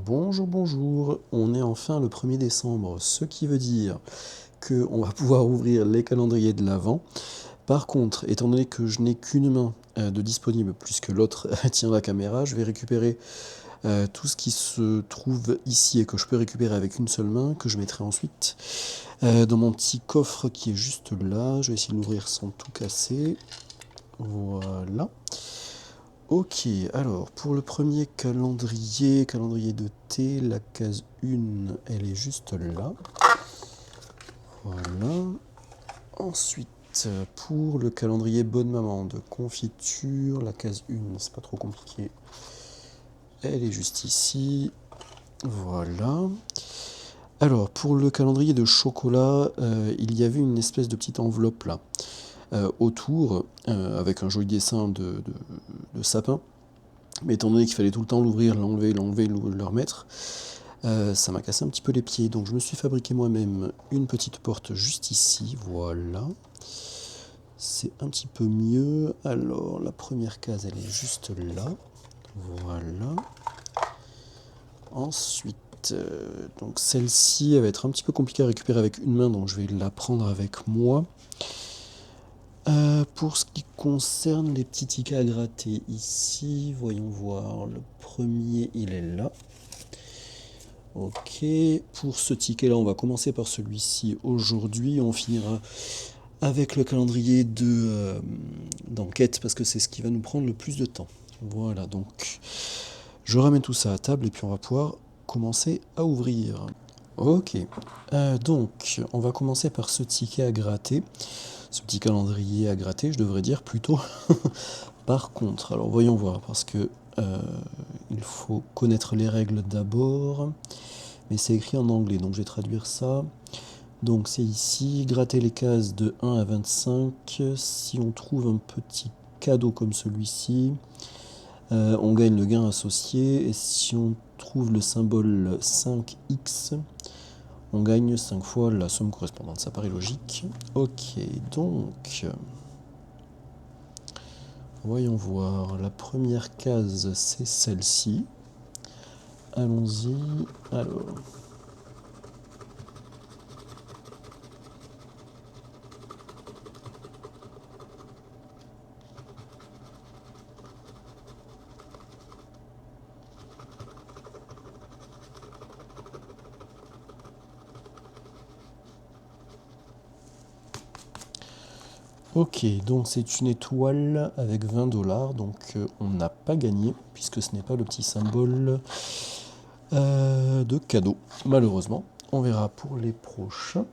Bonjour, bonjour, on est enfin le 1er décembre, ce qui veut dire qu'on va pouvoir ouvrir les calendriers de l'Avent. Par contre, étant donné que je n'ai qu'une main de disponible, puisque l'autre tient la caméra, je vais récupérer tout ce qui se trouve ici et que je peux récupérer avec une seule main, que je mettrai ensuite dans mon petit coffre qui est juste là. Je vais essayer de l'ouvrir sans tout casser. Voilà. Ok, alors pour le premier calendrier de thé, la case 1, elle est juste là. Voilà. Ensuite, pour le calendrier bonne maman de confiture, la case 1, c'est pas trop compliqué. Elle est juste ici. Voilà. Alors, pour le calendrier de chocolat, il y avait une espèce de petite enveloppe là, autour, avec un joli dessin de sapin. Mais étant donné qu'il fallait tout le temps l'ouvrir, l'enlever, le remettre, ça m'a cassé un petit peu les pieds. Donc je me suis fabriqué moi-même une petite porte juste ici, voilà. C'est un petit peu mieux. Alors la première case, elle est juste là, voilà. Ensuite, donc celle-ci, elle va être un petit peu compliquée à récupérer avec une main, donc je vais la prendre avec moi. Pour ce qui concerne les petits tickets à gratter ici, voyons voir, le premier il est là. Ok, pour ce ticket là on va commencer par celui-ci aujourd'hui, on finira avec le calendrier d'enquête parce que c'est ce qui va nous prendre le plus de temps. Voilà, donc je ramène tout ça à table et puis on va pouvoir commencer à ouvrir. Ok, donc on va commencer par ce ticket à gratter. Ce petit calendrier à gratter, je devrais dire plutôt. Par contre, alors voyons voir, parce que il faut connaître les règles d'abord, mais c'est écrit en anglais, donc je vais traduire ça. Donc c'est ici, gratter les cases de 1 à 25. Si on trouve un petit cadeau comme celui-ci, on gagne le gain associé, et si on trouve le symbole 5x, on gagne 5 fois la somme correspondante. Ça paraît logique. Ok, donc voyons voir. La première case, c'est celle-ci. Allons-y. Alors. Ok, donc c'est une étoile avec 20 $, donc on n'a pas gagné, puisque ce n'est pas le petit symbole de cadeau, malheureusement. On verra pour les prochains.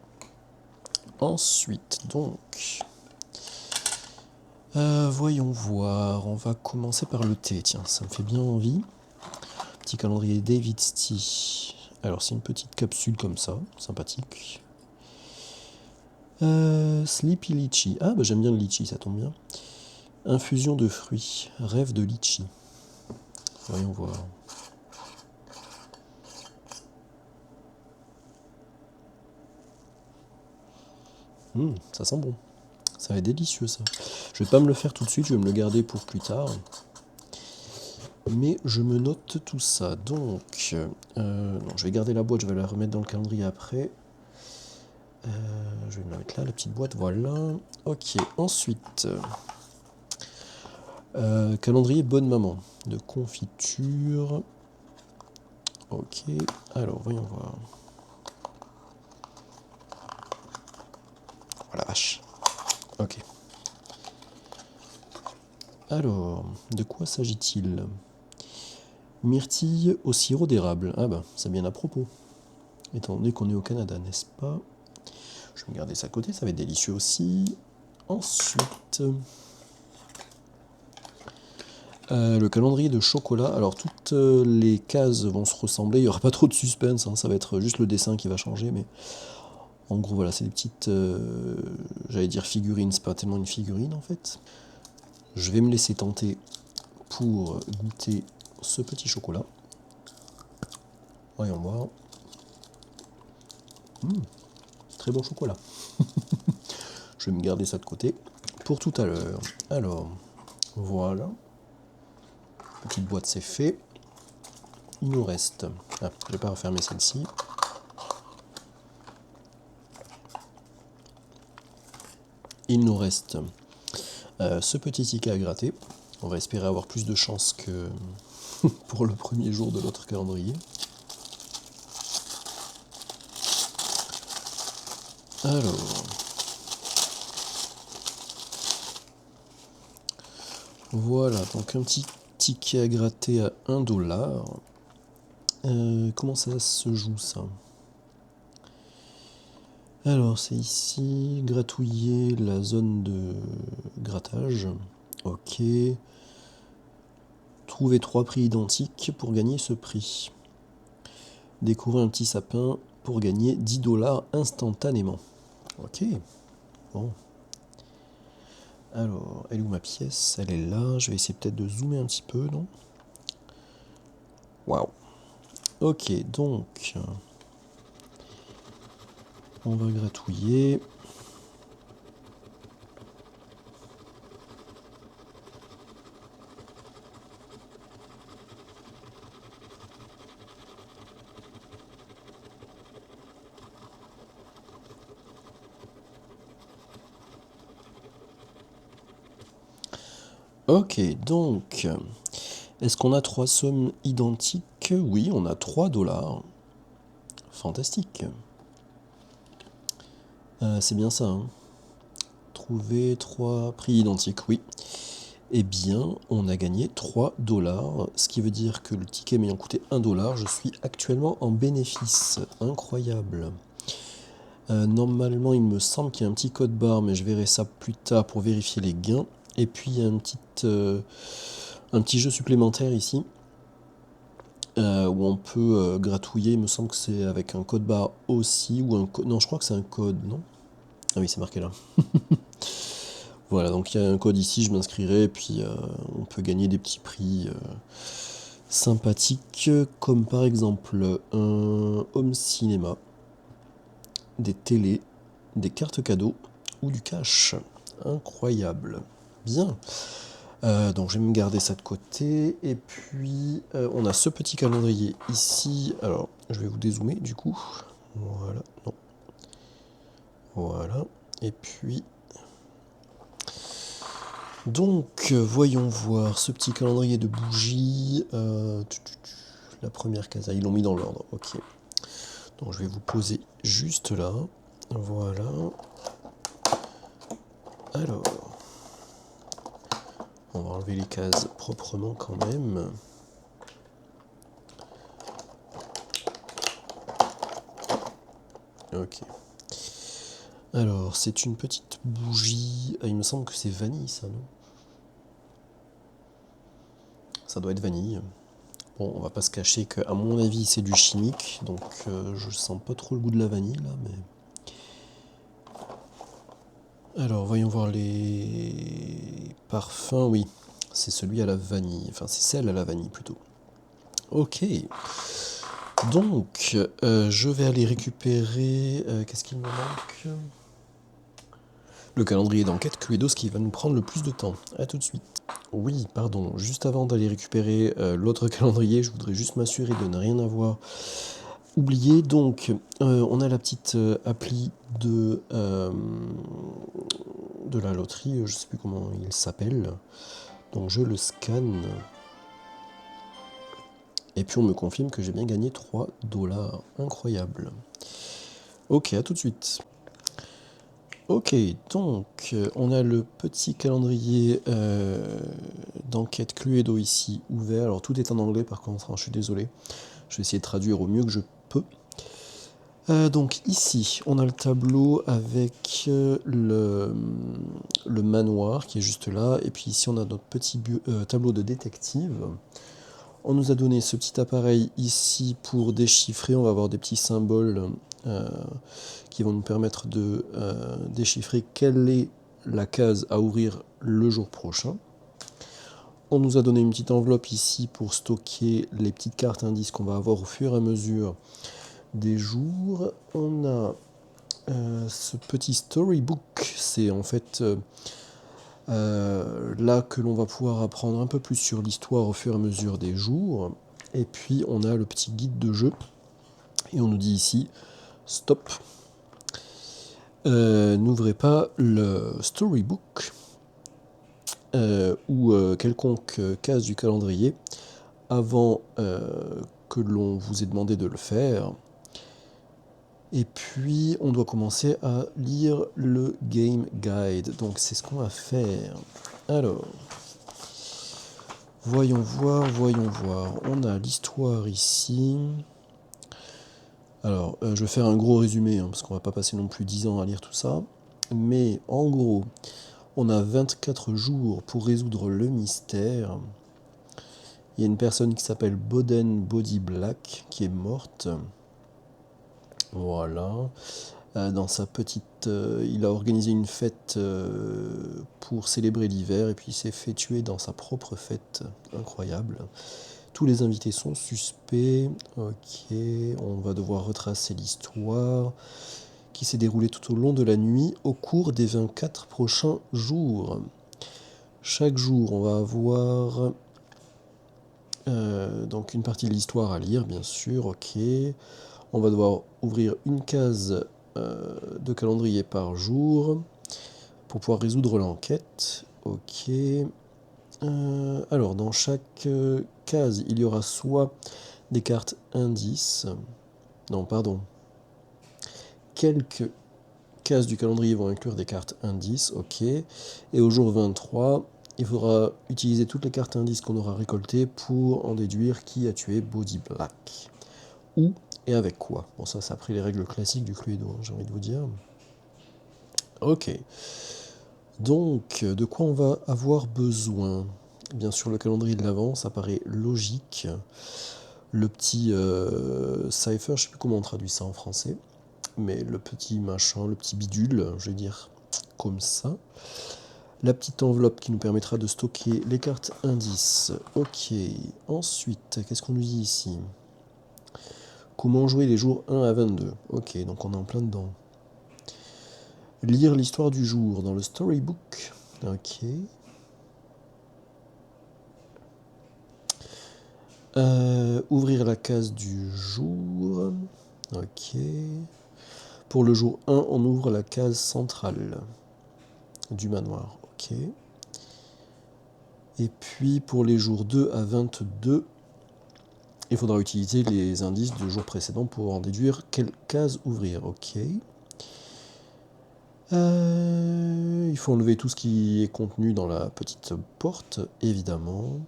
Ensuite, donc, voyons voir, on va commencer par le thé, tiens, ça me fait bien envie. Petit calendrier David's Tea. Alors c'est une petite capsule comme ça, sympathique. Sleepy Litchi. Ah bah j'aime bien le litchi, ça tombe bien. Infusion de fruits. Rêve de litchi. Voyons voir. Ça sent bon. Ça va être délicieux ça. Je vais pas me le faire tout de suite, je vais me le garder pour plus tard. Mais je me note tout ça. Donc, non, je vais garder la boîte, je vais la remettre dans le calendrier après. Je vais me la mettre là, la petite boîte, voilà. Ok, ensuite, calendrier bonne maman de confiture. Ok, alors voyons voir. Oh la vache. Ok. Alors, de quoi s'agit-il? Myrtille au sirop d'érable. Ah bah, c'est bien à propos. Étant donné qu'on est au Canada, n'est-ce pas? Je vais me garder ça à côté, ça va être délicieux aussi. Ensuite, le calendrier de chocolat. Alors, toutes les cases vont se ressembler. Il n'y aura pas trop de suspense, hein. Ça va être juste le dessin qui va changer. Mais en gros, voilà, c'est des petites, j'allais dire figurines. C'est pas tellement une figurine en fait. Je vais me laisser tenter pour goûter ce petit chocolat. Voyons voir. Très bon chocolat. Je vais me garder ça de côté pour tout à l'heure. Alors, voilà. Petite boîte, c'est fait. il nous reste... Ah, je vais pas refermer celle-ci. Il nous reste ce petit ticket à gratter. On va espérer avoir plus de chance que pour le premier jour de notre calendrier. Alors... Voilà, donc un petit ticket à gratter à 1 $. Comment ça se joue ça? Alors c'est ici, gratouiller la zone de grattage. Ok. Trouver 3 prix identiques pour gagner ce prix. Découvrir un petit sapin pour gagner 10 $ instantanément. Ok. Bon. Alors, elle est où ma pièce? Elle est là. Je vais essayer peut-être de zoomer un petit peu, non? Waouh. Ok, donc... On va gratouiller. Ok, donc... Est-ce qu'on a 3 sommes identiques? Oui, on a 3 $. Fantastique. C'est bien ça, hein. Trouver 3 prix identiques, oui. Eh bien, on a gagné 3 $, ce qui veut dire que le ticket m'ayant coûté 1 $, je suis actuellement en bénéfice. Incroyable. Normalement, il me semble qu'il y a un petit code barre, mais je verrai ça plus tard pour vérifier les gains. Et puis, il y a un petit jeu supplémentaire ici, où on peut gratouiller. Il me semble que c'est avec un code barre aussi, ou un code... Non, je crois que c'est un code, non? Ah oui, c'est marqué là. Voilà, donc il y a un code ici, je m'inscrirai, et puis on peut gagner des petits prix sympathiques, comme par exemple un home cinéma, des télés, des cartes cadeaux ou du cash. Incroyable. Bien. Donc je vais me garder ça de côté. Et puis on a ce petit calendrier ici. Alors je vais vous dézoomer du coup. Voilà. Non. Voilà. Et puis... Donc voyons voir ce petit calendrier de bougies. La première case, ils l'ont mis dans l'ordre. Ok. Donc je vais vous poser juste là. Voilà. Alors, on va enlever les cases proprement quand même. Ok. Alors, c'est une petite bougie. Ah, il me semble que c'est vanille, ça, non? Ça doit être vanille. Bon, on va pas se cacher que, à mon avis, c'est du chimique. Donc, je sens pas trop le goût de la vanille, là, mais... Alors, voyons voir les parfums. Oui, c'est celui à la vanille. Enfin, c'est celle à la vanille, plutôt. Ok. Donc, je vais aller récupérer... qu'est-ce qu'il me manque? Le calendrier d'enquête Cluedo, ce qui va nous prendre le plus de temps. A tout de suite. Oui, pardon, juste avant d'aller récupérer l'autre calendrier, je voudrais juste m'assurer de ne rien avoir oublié. Donc, on a la petite appli de la loterie, je ne sais plus comment il s'appelle. Donc, je le scanne. Et puis, on me confirme que j'ai bien gagné 3 $. Incroyable. Ok, à tout de suite. Ok, donc on a le petit calendrier d'enquête Cluedo ici ouvert. Alors tout est en anglais par contre, hein, je suis désolé. Je vais essayer de traduire au mieux que je peux. Donc ici, on a le tableau avec le manoir qui est juste là. Et puis ici, on a notre petit tableau de détective. On nous a donné ce petit appareil ici pour déchiffrer. On va avoir des petits symboles qui vont nous permettre de déchiffrer quelle est la case à ouvrir le jour prochain. On nous a donné une petite enveloppe ici pour stocker les petites cartes indices qu'on va avoir au fur et à mesure des jours. On a ce petit storybook. C'est en fait là que l'on va pouvoir apprendre un peu plus sur l'histoire au fur et à mesure des jours. Et puis on a le petit guide de jeu. Et on nous dit ici, stop. N'ouvrez pas le storybook ou quelconque case du calendrier avant que l'on vous ait demandé de le faire. Et puis on doit commencer à lire le game guide. Donc c'est ce qu'on va faire. Alors, voyons voir. On a l'histoire ici. Alors, je vais faire un gros résumé, parce qu'on va pas passer non plus 10 ans à lire tout ça. Mais en gros, on a 24 jours pour résoudre le mystère. Il y a une personne qui s'appelle Boden Body Black qui est morte. Voilà. Dans sa petite... il a organisé une fête pour célébrer l'hiver et puis il s'est fait tuer dans sa propre fête. Incroyable. Tous les invités sont suspects. Ok, on va devoir retracer l'histoire qui s'est déroulée tout au long de la nuit au cours des 24 prochains jours. Chaque jour, on va avoir donc une partie de l'histoire à lire, bien sûr. Ok, on va devoir ouvrir une case de calendrier par jour pour pouvoir résoudre l'enquête. Ok. Alors, dans chaque case, il y aura soit des cartes indices. Non, pardon. Quelques cases du calendrier vont inclure des cartes indices. Ok. Et au jour 23, il faudra utiliser toutes les cartes indices qu'on aura récoltées pour en déduire qui a tué Body Black. Où et avec quoi. Bon, ça, c'est après les règles classiques du Cluedo, j'ai envie de vous dire. Ok. Donc, de quoi on va avoir besoin? Bien sûr, le calendrier de l'Avent, ça paraît logique. Le petit cipher, je sais plus comment on traduit ça en français, mais le petit machin, le petit bidule, je vais dire comme ça. La petite enveloppe qui nous permettra de stocker les cartes indices. Ok. Ensuite, qu'est-ce qu'on nous dit ici? Comment jouer les jours 1 à 22? Ok, donc on est en plein dedans. Lire l'histoire du jour dans le storybook. Ok. Ouvrir la case du jour. Ok. Pour le jour 1, on ouvre la case centrale du manoir. Ok. Et puis pour les jours 2 à 22, il faudra utiliser les indices du jour précédent pour en déduire quelle case ouvrir. Ok. Il faut enlever tout ce qui est contenu dans la petite porte, évidemment.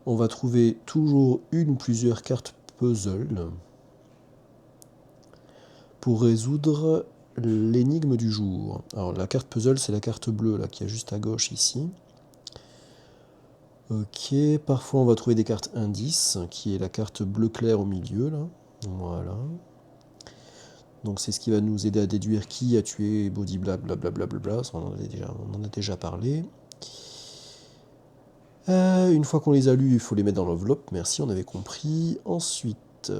On va trouver toujours une ou plusieurs cartes puzzle pour résoudre l'énigme du jour. Alors la carte puzzle, c'est la carte bleue là qui est juste à gauche ici. Ok, parfois on va trouver des cartes indices, qui est la carte bleu clair au milieu là. Voilà. Donc c'est ce qui va nous aider à déduire qui a tué Body Black, blablabla, ça on en a déjà parlé. Une fois qu'on les a lus, il faut les mettre dans l'enveloppe, merci, on avait compris. Ensuite,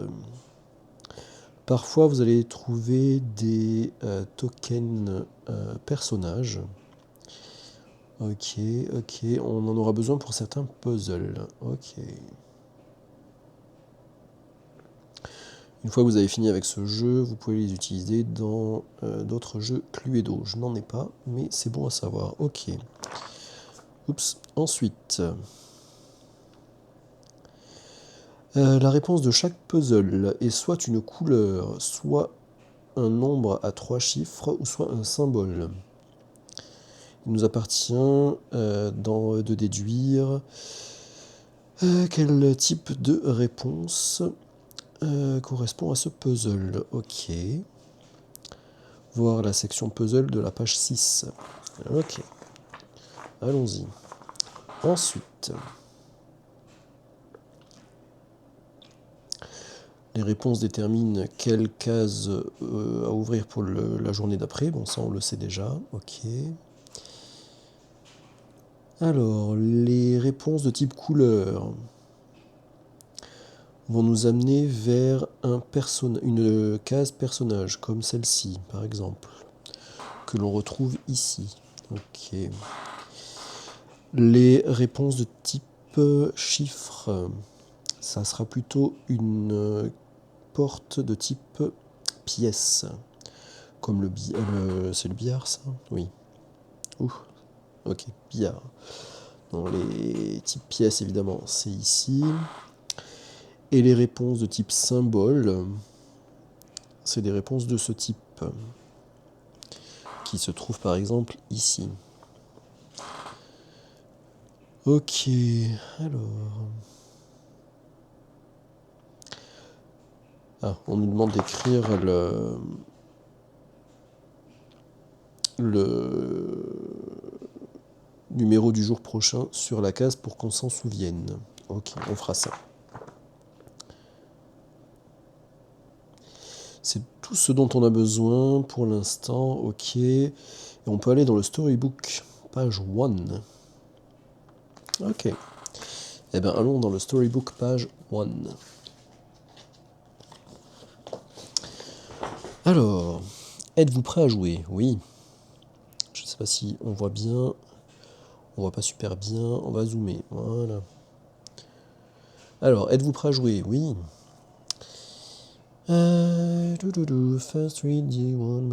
parfois vous allez trouver des tokens personnages. Ok, on en aura besoin pour certains puzzles. Ok. Une fois que vous avez fini avec ce jeu, vous pouvez les utiliser dans d'autres jeux Cluedo. Je n'en ai pas, mais c'est bon à savoir. Ok. Oups. Ensuite, la réponse de chaque puzzle est soit une couleur, soit un nombre à 3 chiffres, ou soit un symbole. Il nous appartient de déduire quel type de réponse correspond à ce puzzle. Ok. Voir la section puzzle de la page 6. Ok. Allons-y. Ensuite, les réponses déterminent quelle case à ouvrir pour la journée d'après. Bon, ça on le sait déjà. Ok. Alors, les réponses de type couleur vont nous amener vers une case personnage, comme celle-ci, par exemple, que l'on retrouve ici. Ok. Les réponses de type chiffre, ça sera plutôt une porte de type pièce. Comme c'est le billard, ça? Oui. Ouh, ok, billard. Dans les types pièces, évidemment, c'est ici. Et les réponses de type symbole, c'est des réponses de ce type, qui se trouvent par exemple ici. Ok, alors... Ah, on nous demande d'écrire le numéro du jour prochain sur la case pour qu'on s'en souvienne. Ok, on fera ça. C'est tout ce dont on a besoin pour l'instant, ok. Et on peut aller dans le storybook, page 1. Ok. Eh bien, allons dans le storybook, page 1. Alors, êtes-vous prêt à jouer? Oui. Je ne sais pas si on voit bien. On voit pas super bien. On va zoomer. Voilà. Alors, êtes-vous prêt à jouer? Oui. First read the one.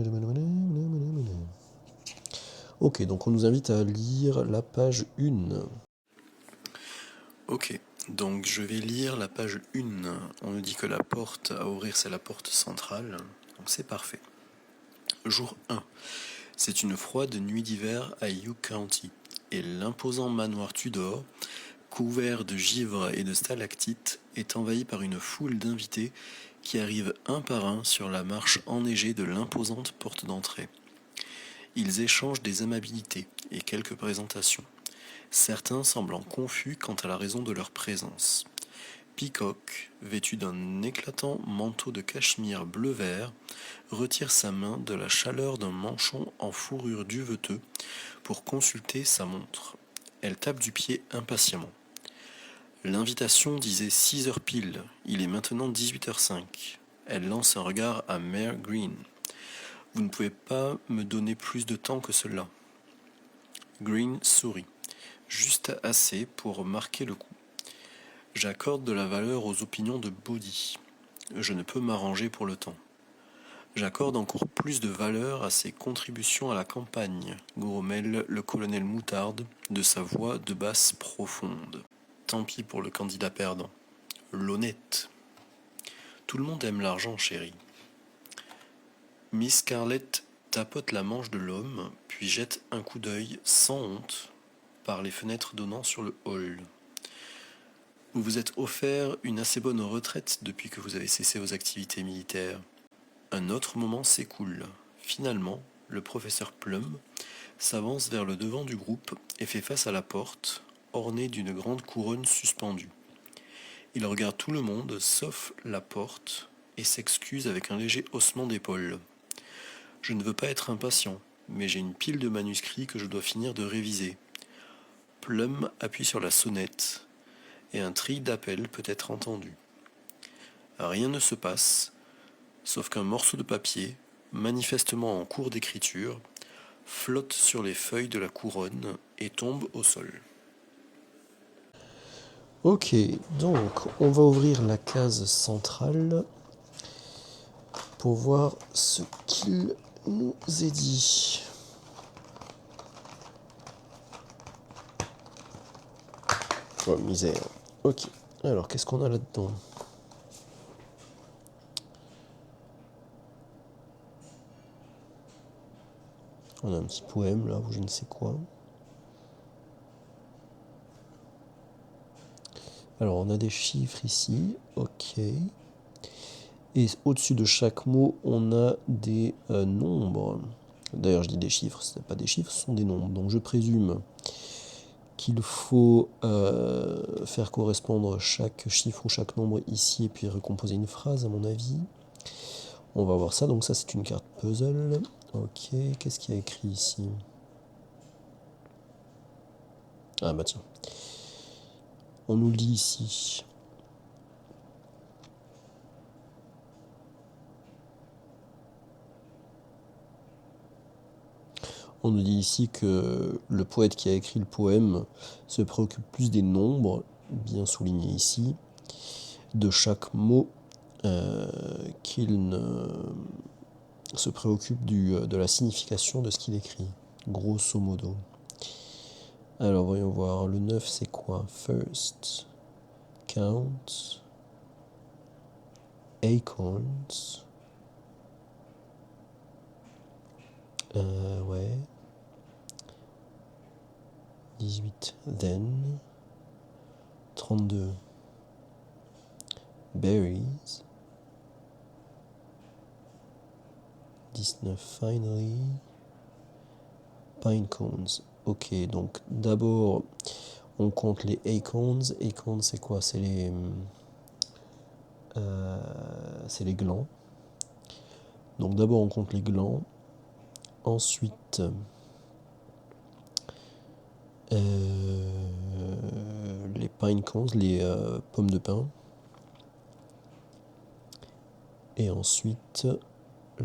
Ok, donc on nous invite à lire la page 1. Ok, donc je vais lire la page 1. On nous dit que la porte à ouvrir, c'est la porte centrale. Donc c'est parfait. Jour 1. C'est une froide nuit d'hiver à Hugh County, et l'imposant manoir Tudor, couvert de givre et de stalactites, est envahi par une foule d'invités qui arrivent un par un sur la marche enneigée de l'imposante porte d'entrée. Ils échangent des amabilités et quelques présentations, certains semblant confus quant à la raison de leur présence. Peacock, vêtu d'un éclatant manteau de cachemire bleu-vert, retire sa main de la chaleur d'un manchon en fourrure duveteux pour consulter sa montre. Elle tape du pied impatiemment. L'invitation disait 6 heures pile, il est maintenant 18h05. Elle lance un regard à Mare Green. Vous ne pouvez pas me donner plus de temps que cela. Green sourit, juste assez pour marquer le coup. J'accorde de la valeur aux opinions de Bodhi. Je ne peux m'arranger pour le temps. J'accorde encore plus de valeur à ses contributions à la campagne, grommelle le colonel Moutarde de sa voix de basse profonde. Tant pis pour le candidat perdant. L'honnête. Tout le monde aime l'argent, chérie. Miss Scarlett tapote la manche de l'homme, puis jette un coup d'œil, sans honte, par les fenêtres donnant sur le hall. Vous vous êtes offert une assez bonne retraite depuis que vous avez cessé vos activités militaires. Un autre moment s'écoule. Finalement, le professeur Plum s'avance vers le devant du groupe et fait face à la porte, ornée d'une grande couronne suspendue. Il regarde tout le monde, sauf la porte, et s'excuse avec un léger haussement d'épaule. Je ne veux pas être impatient, mais j'ai une pile de manuscrits que je dois finir de réviser. Plum appuie sur la sonnette, et un tri d'appel peut être entendu. Rien ne se passe, sauf qu'un morceau de papier, manifestement en cours d'écriture, flotte sur les feuilles de la couronne et tombe au sol. Ok, donc on va ouvrir la case centrale pour voir ce qu'il nous est dit. Oh misère. Ok, alors qu'est-ce qu'on a là-dedans? On a un petit poème là, ou je ne sais quoi. Alors on a des chiffres ici, ok. Et au-dessus de chaque mot, on a des nombres. D'ailleurs, je dis des chiffres, ce n'est pas des chiffres, ce sont des nombres. Donc je présume qu'il faut faire correspondre chaque chiffre ou chaque nombre ici et puis recomposer une phrase, à mon avis. On va voir ça. Donc ça, c'est une carte puzzle. Ok, qu'est-ce qu'il y a écrit ici? Ah bah tiens. On nous lit ici. On nous dit ici que le poète qui a écrit le poème se préoccupe plus des nombres, bien souligné ici, de chaque mot, qu'il ne se préoccupe de la signification de ce qu'il écrit, grosso modo. Alors voyons voir, le 9 c'est quoi? First, count, acorns, ouais, 18, then, 32, berries, 19, finally, pine cones. Ok, donc d'abord on compte les acorns. Acorns c'est quoi? C'est les glands. Donc d'abord on compte les glands. Ensuite les pine cones, les pommes de pin. Et ensuite ah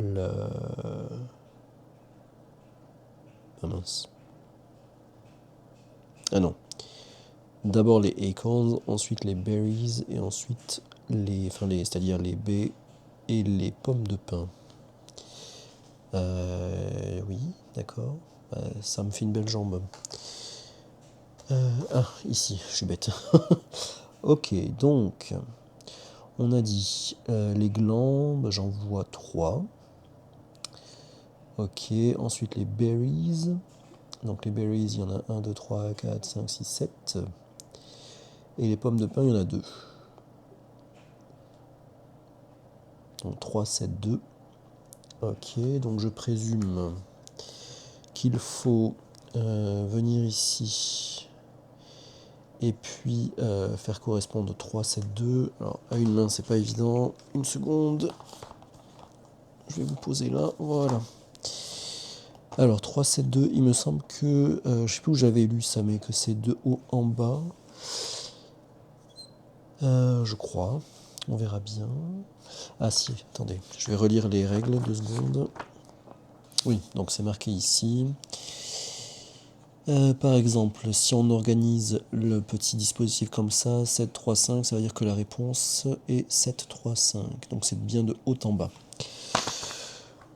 mince. Ah non. D'abord les acorns, ensuite les berries, et ensuite c'est-à-dire les baies et les pommes de pin. Oui, d'accord. Ça me fait une belle jambe. Ici, je suis bête. Ok, donc, on a dit les glands, j'en vois 3. Ok, ensuite les berries. Donc les berries, il y en a 1, 2, 3, 4, 5, 6, 7. Et les pommes de pin, il y en a 2. Donc 3, 7, 2. Ok, donc je présume qu'il faut venir ici et puis faire correspondre 3, 7, 2. Alors à une main c'est pas évident. Une seconde. Je vais vous poser là. Voilà. Alors 3, 7, 2, il me semble que je sais plus où j'avais lu ça, mais que c'est de haut en bas. Je crois. On verra bien. Ah si, attendez, je vais relire les règles, 2 secondes. Oui, donc c'est marqué ici. Par exemple, si on organise le petit dispositif comme ça, 7, 3, 5, ça veut dire que la réponse est 7, 3, 5. Donc c'est bien de haut en bas.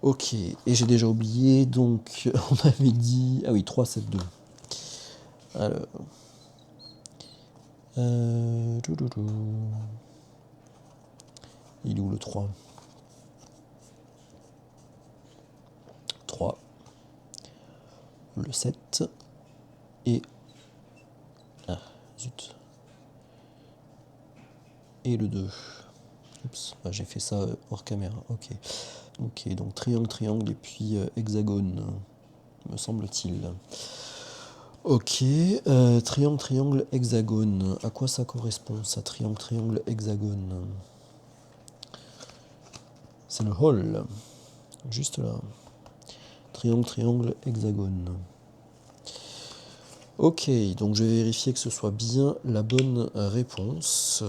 Ok, et j'ai déjà oublié, donc on avait dit... Ah oui, 3, 7, 2. Alors... Il est où le 3? 3. Le 7. Et... Ah, zut. Et le 2. Oups, j'ai fait ça hors caméra, ok. Ok, donc triangle, triangle, et puis hexagone, me semble-t-il. Ok, triangle, triangle, hexagone. À quoi ça correspond, ça, triangle, triangle, hexagone? C'est le hall, juste là. Triangle, triangle, hexagone. Ok, donc je vais vérifier que ce soit bien la bonne réponse.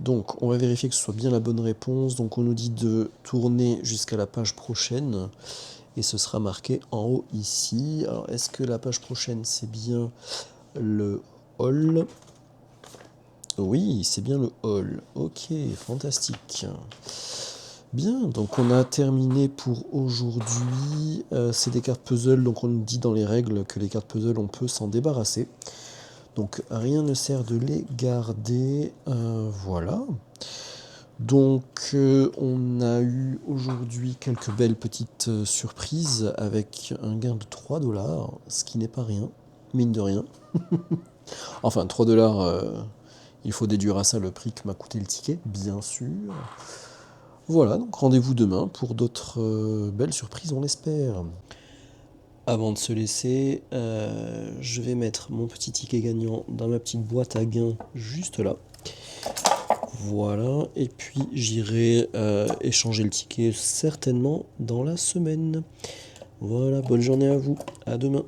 Donc, on va vérifier que ce soit bien la bonne réponse. Donc, on nous dit de tourner jusqu'à la page prochaine. Et ce sera marqué en haut ici. Alors, est-ce que la page prochaine, c'est bien le hall? Oui, c'est bien le hall. Ok, fantastique. Bien, donc on a terminé pour aujourd'hui. C'est des cartes puzzle, donc on nous dit dans les règles que les cartes puzzle, on peut s'en débarrasser. Donc rien ne sert de les garder. Voilà. Donc on a eu aujourd'hui quelques belles petites surprises avec un gain de 3 $, ce qui n'est pas rien, mine de rien. Enfin 3 $, il faut déduire à ça le prix que m'a coûté le ticket, bien sûr. Voilà, donc rendez-vous demain pour d'autres belles surprises, on l'espère. Avant de se laisser, je vais mettre mon petit ticket gagnant dans ma petite boîte à gains juste là. Voilà, et puis j'irai échanger le ticket certainement dans la semaine. Voilà, bonne journée à vous, à demain.